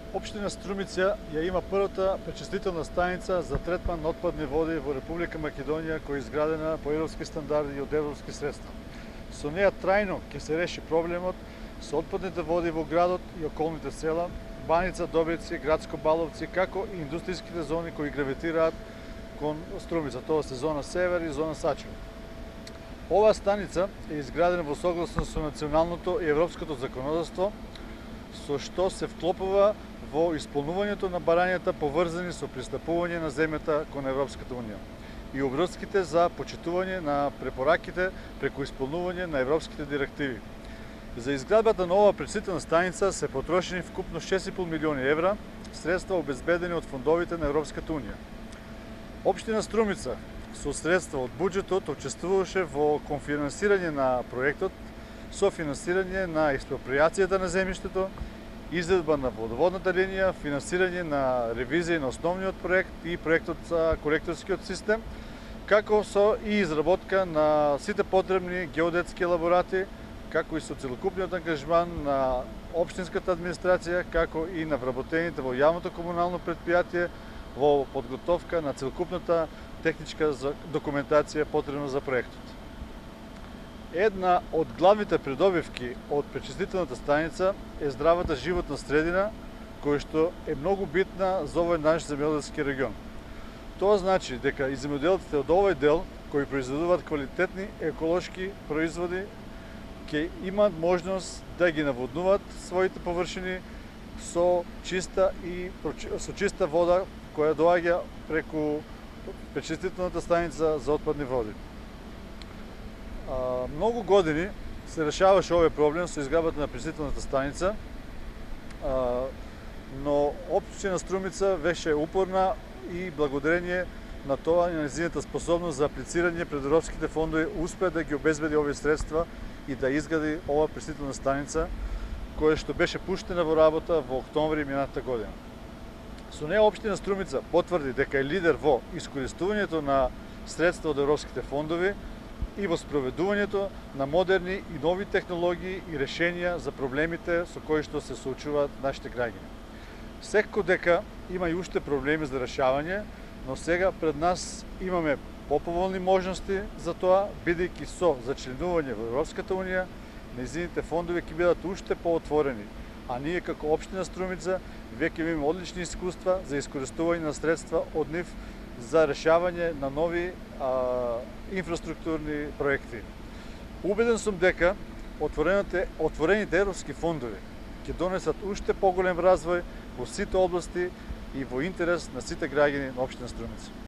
Општина Струмица ја има првата пречистителна станица за третман на отпадни води во Република Македонија, која е изградена по европски стандарди и од европски средства. Со неја трајно ќе се реши проблемот со отпадните води во градот и околните села, Баница, Добрици, Градско Баловци, како и индустријските зони кои гравитираат кон Струмица, тоа се зона Север и зона Сачево. Оваа станица е изградена во согласност со националното и европското законодавство, со што се вклопува во исполнувањето на барањата поврзани со пристапување на земјата кон Европската унија и обврските за почитување на препораките преку исполнување на европските директиви. За изградбата на оваа пречистителна станица се потрошени вкупно 6,5 милиони евра, средства обезбедени од фондовите на Европската унија. Општина Струмица со средства од буџетот учествуваше во конфинансирање на проектот, со финансирање на експроприацијата на земјиштето, изvedба на водоводната линија, финансирање на ревизија на основниот проект и проектот за колекторскиот систем, како со и изработка на сите потребни геодетски елаборати, како и со целокупниот ангажман на општинската администрација, како и на вработените во јавното комунално претпријатие во подготовка на целокупната техничка документација потребна за проектот. Една од главните придобивки од пречистителната станица е здравата животна средина, која што е многу битна за овој наш земјоделски регион. Тоа значи дека и земјоделците од овој дел, кои произведуваат квалитетни еколошки производи, ќе имаат можност да ги наводнуваат своите површини со чиста вода која доаѓа преку пречистителната станица за отпадни води. Многу години се решаваше овој проблем со изградбата на пречистителната станица, но општина Струмица беше упорна и благодарение на тоа и на нејзината способност за аплицирање пред европските фондови успеа да ги обезбеди овие средства и да изгради оваа пречистителна станица, која што беше пуштена во работа во октомври минатата година. Со неја општина Струмица потврди дека е лидер во искористувањето на средства од европските фондови и во спроведувањето на модерни и нови технологии и решенија за проблемите со кои што се соочуваат нашите граѓани. Секако дека има и уште проблеми за решавање, но сега пред нас имаме поповолни можности за тоа, бидејќи со зачленување во Европската унија, нејзините фондови ќе бидат уште поотворени, а ние како општина Струмица веќе имаме одлични искуства за искористување на средства од нив за решавање на нови инфраструктурни проекти. Убеден сум дека отворените европски фондови ќе донесат уште поголем развој во сите области и во интерес на сите граѓани на општина Струмица.